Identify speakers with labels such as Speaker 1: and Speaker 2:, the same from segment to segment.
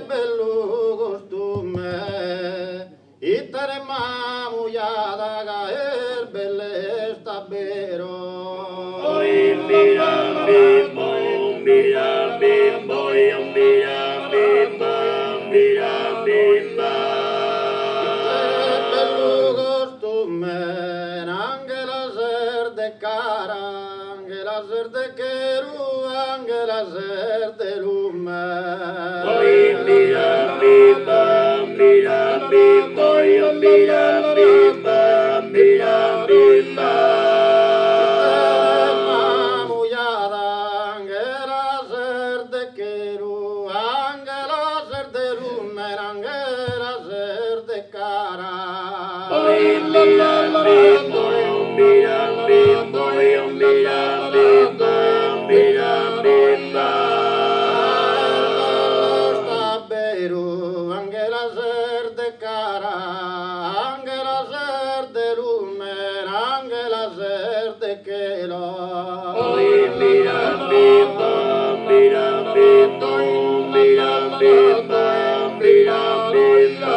Speaker 1: bello costume, ittere mamuiada gaer belle stabero.
Speaker 2: Mira, bimbo, mira, bimbo, mira, bimbo, mira, bimbo.
Speaker 1: Bello costume, anche la ser de cara, anche la ser de queru, anche la ser de lume.
Speaker 2: Mira, bimbo, mira, bimbo, mira, bimbo, mira, bimbo.
Speaker 1: Mamuiada, anche la ser de queru, anche la ser de lume, anche la ser de cara.
Speaker 2: Mira, bimbo, mira, bimbo, mira, bimbo, mira, bimbo.
Speaker 1: Stabero, anche la ser de cara, anche la ser de lume, anche la ser de quero.
Speaker 2: Mira, bimbo, mira, bimbo, mira, bimbo, mira, bimbo.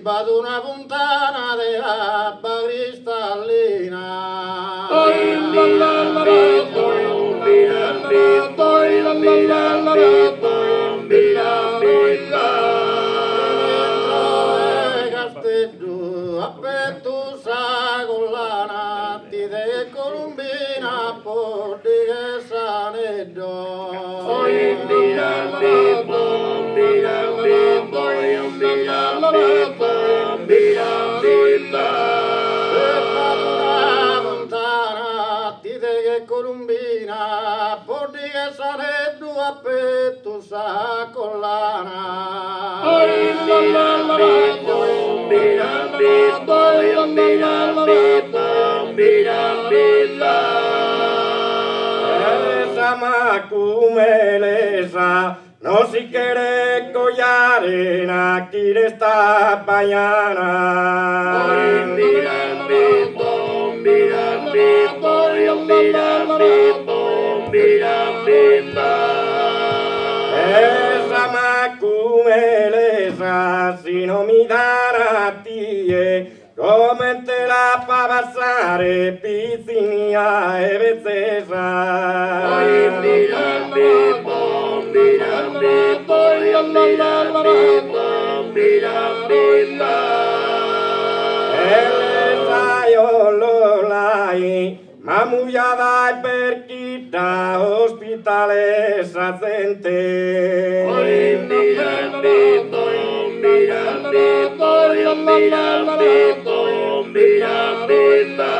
Speaker 1: Vado una puntana de acqua cristallina.
Speaker 2: Mira, bimbo, mira, bimbo, mira, bimbo, mira, bimbo.
Speaker 1: Castello, a Pettusa collana, ti de Columbina, porti che saneddo.
Speaker 2: Mira, bimbo, mira, bimbo, mira, bimbo, mira, bimbo.
Speaker 1: Columbina, porti che saneddu a Pettusa collana.
Speaker 2: Mira, bimbo, mira, bimbo, mira, bimbo, mira, bimbo.
Speaker 1: Esa macumelesa, no si quiere collarena, quiere esta pañana.
Speaker 2: Mira, bimbo, mira, bimbo, mira, bimbo, mira, bimbo.
Speaker 1: Esa macumelesa, si no mi darà a tie, come te la fa passare, pizzinia e vezzesa.
Speaker 2: Mira, bimbo, mira, bimbo, mira, bimbo, mira, bimbo.
Speaker 1: Mamuiada e per chita ospitalesa gente.
Speaker 2: Mira, bimbo, mira, bimbo, mira, bimbo, mira, bimbo.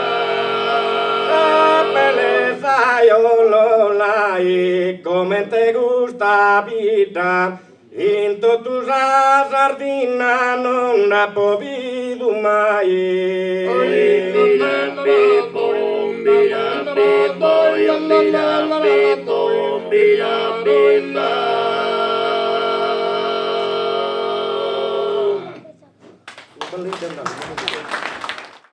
Speaker 1: Belleza io lo lai, come te gusta vita, into tu sardina non la povido mai.
Speaker 2: Mira, bimbo, mira, bimbo, mira, bimbo, mira, bimbo.